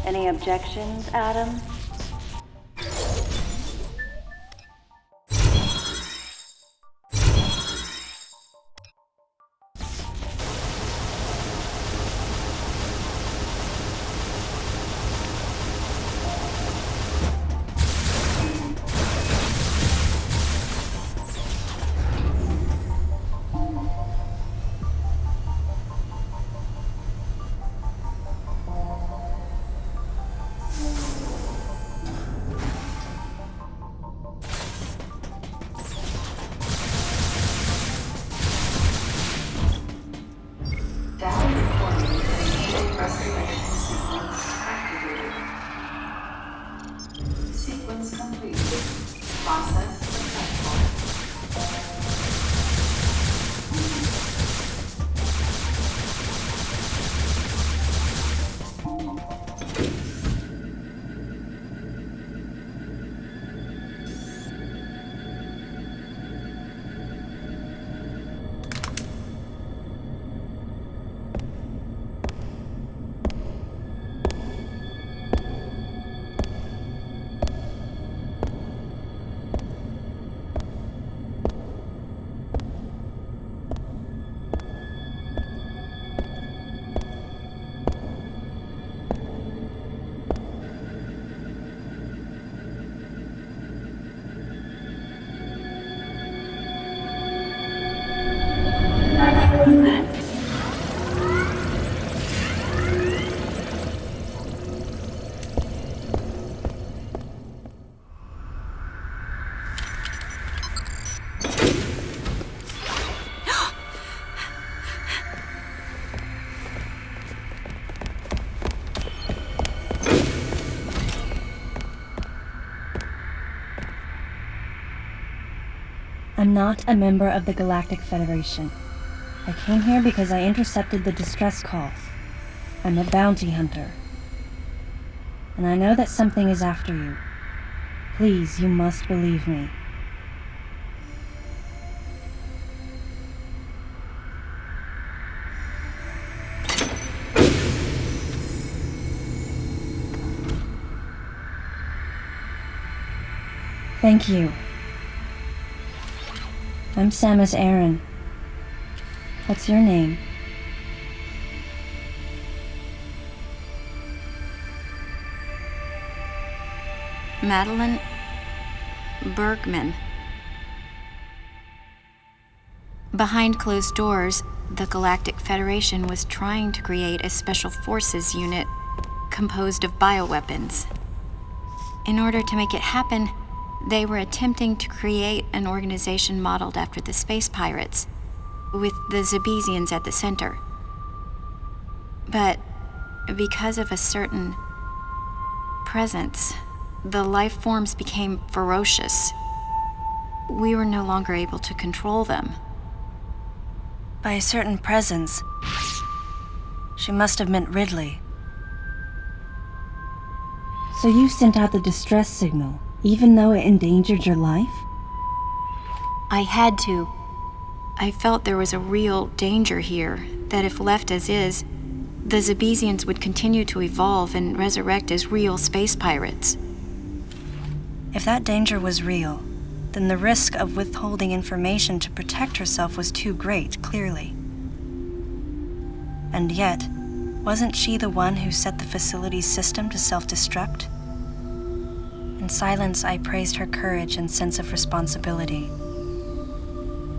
Any objections, Adam? Sequence complete. Process successful. I'm not a member of the Galactic Federation. I came here because I intercepted the distress call. I'm a bounty hunter. And I know that something is after you. Please, you must believe me. Thank you. I'm Samus Aran. What's your name? Meline Bergman. Behind closed doors, the Galactic Federation was trying to create a special forces unit composed of bioweapons. In order to make it happen, they were attempting to create an organization modeled after the space pirates, with the Zebesians at the center. But because of a certain presence, the life forms became ferocious. We were no longer able to control them. By a certain presence, she must have meant Ridley. So you sent out the distress signal, even though it endangered your life? I had to. I felt there was a real danger here, that if left as is, the Zebesians would continue to evolve and resurrect as real space pirates. If that danger was real, then the risk of withholding information to protect herself was too great, clearly. And yet, wasn't she the one who set the facility's system to self-destruct? In silence, I praised her courage and sense of responsibility.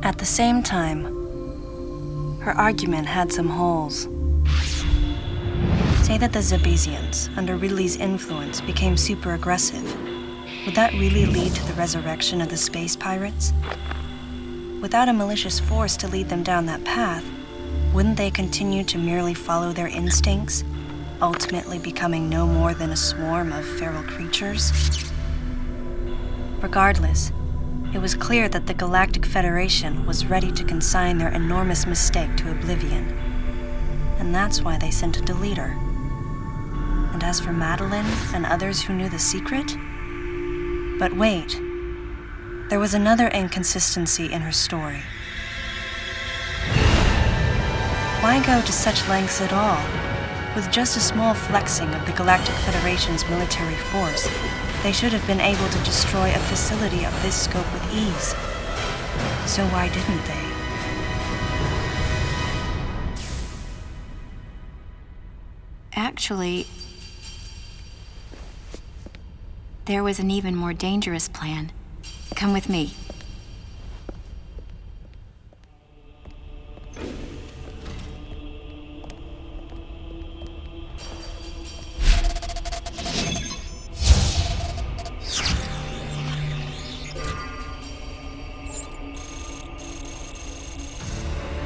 At the same time, her argument had some holes. Say that the Zebesians, under Ridley's influence, became super aggressive. Would that really lead to the resurrection of the space pirates? Without a malicious force to lead them down that path, wouldn't they continue to merely follow their instincts, ultimately becoming no more than a swarm of feral creatures? Regardless, it was clear that the Galactic Federation was ready to consign their enormous mistake to oblivion. And that's why they sent a deleter. And as for Meline and others who knew the secret? But wait, there was another inconsistency in her story. Why go to such lengths at all? With just a small flexing of the Galactic Federation's military force, they should have been able to destroy a facility of this scope with ease. So why didn't they? Actually, there was an even more dangerous plan. Come with me.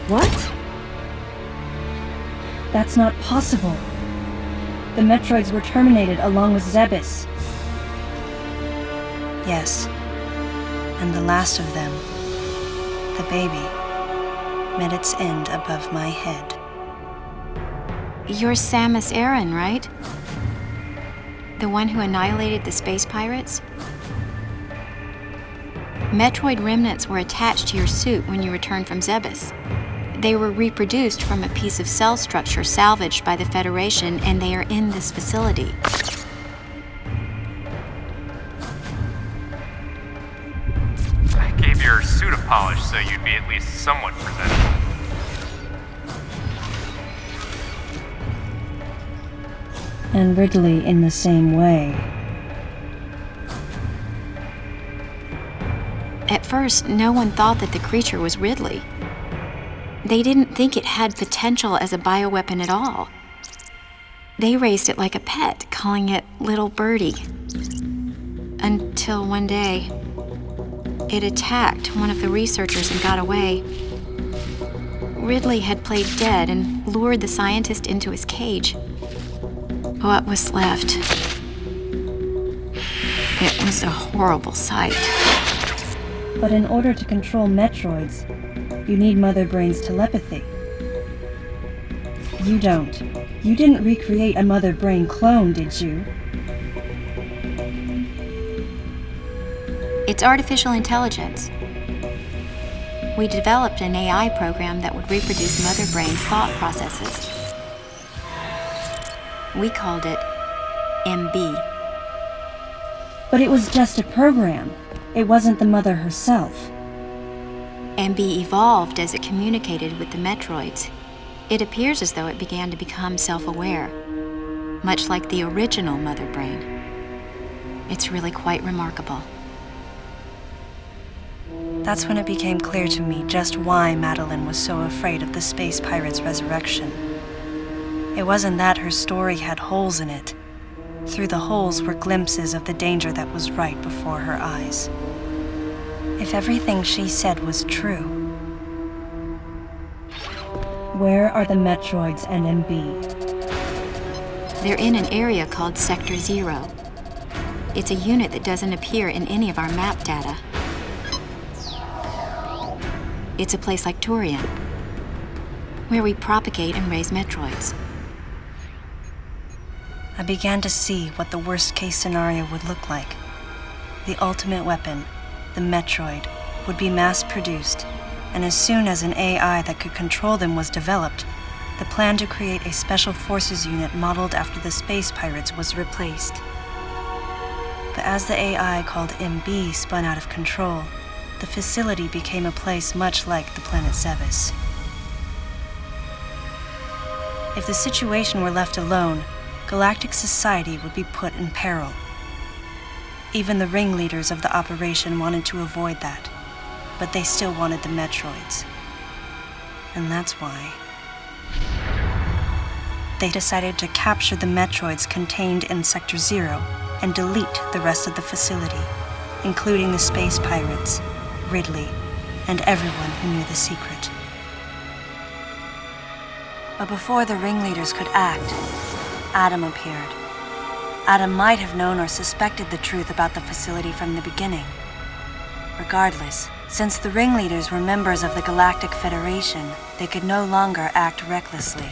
What? That's not possible. The Metroids were terminated along with Zebes. Yes. And the last of them, the baby, met its end above my head. You're Samus Aran, right? The one who annihilated the space pirates? Metroid remnants were attached to your suit when you returned from Zebes. They were reproduced from a piece of cell structure salvaged by the Federation, and they are in this facility. I gave your suit a polish so you'd be at least somewhat presentable. And Ridley in the same way. At first, no one thought that the creature was Ridley. They didn't think it had potential as a bioweapon at all. They raised it like a pet, calling it Little Birdie. Until one day, it attacked one of the researchers and got away. Ridley had played dead and lured the scientist into his cage. What was left? It was a horrible sight. But in order to control Metroids, you need Mother Brain's telepathy. You don't. You didn't recreate a Mother Brain clone, did you? It's artificial intelligence. We developed an AI program that would reproduce Mother Brain's thought processes. We called it MB. But it was just a program. It wasn't the Mother herself. MB evolved as it communicated with the Metroids. It appears as though it began to become self-aware, much like the original Mother Brain. It's really quite remarkable. That's when it became clear to me just why Meline was so afraid of the space pirate's resurrection. It wasn't that her story had holes in it. Through the holes were glimpses of the danger that was right before her eyes. If everything she said was true, where are the Metroids and MB? They're in an area called Sector 0. It's a unit that doesn't appear in any of our map data. It's a place like Turian, where we propagate and raise Metroids. I began to see what the worst-case scenario would look like. The ultimate weapon, the Metroid, would be mass-produced, and as soon as an AI that could control them was developed, the plan to create a special forces unit modeled after the space pirates was replaced. But as the AI called MB spun out of control, the facility became a place much like the planet Zebes. If the situation were left alone, galactic society would be put in peril. Even the ringleaders of the operation wanted to avoid that, but they still wanted the Metroids. And that's why they decided to capture the Metroids contained in Sector 0 and delete the rest of the facility, including the space pirates, Ridley, and everyone who knew the secret. But before the ringleaders could act, Adam appeared. Adam might have known or suspected the truth about the facility from the beginning. Regardless, since the ringleaders were members of the Galactic Federation, they could no longer act recklessly.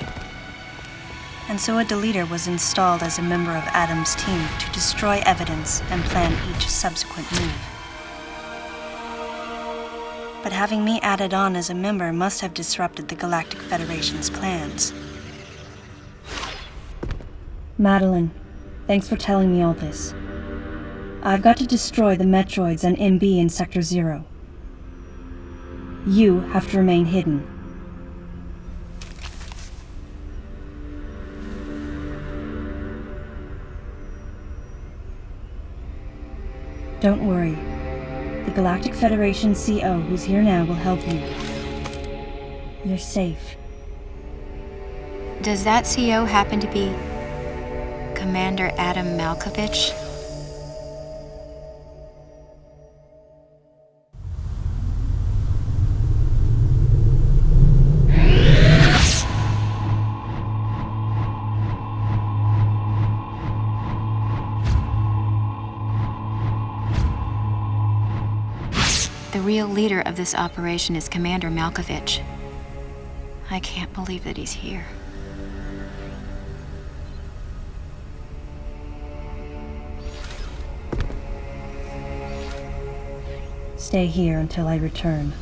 And so a deleter was installed as a member of Adam's team to destroy evidence and plan each subsequent move. But having me added on as a member must have disrupted the Galactic Federation's plans. Madeline, thanks for telling me all this. I've got to destroy the Metroids and MB in Sector 0. You have to remain hidden. Don't worry. The Galactic Federation CO who's here now will help you. You're safe. Does that CO happen to be Commander Adam Malkovich? The real leader of this operation is Commander Malkovich. I can't believe that he's here. Stay here until I return.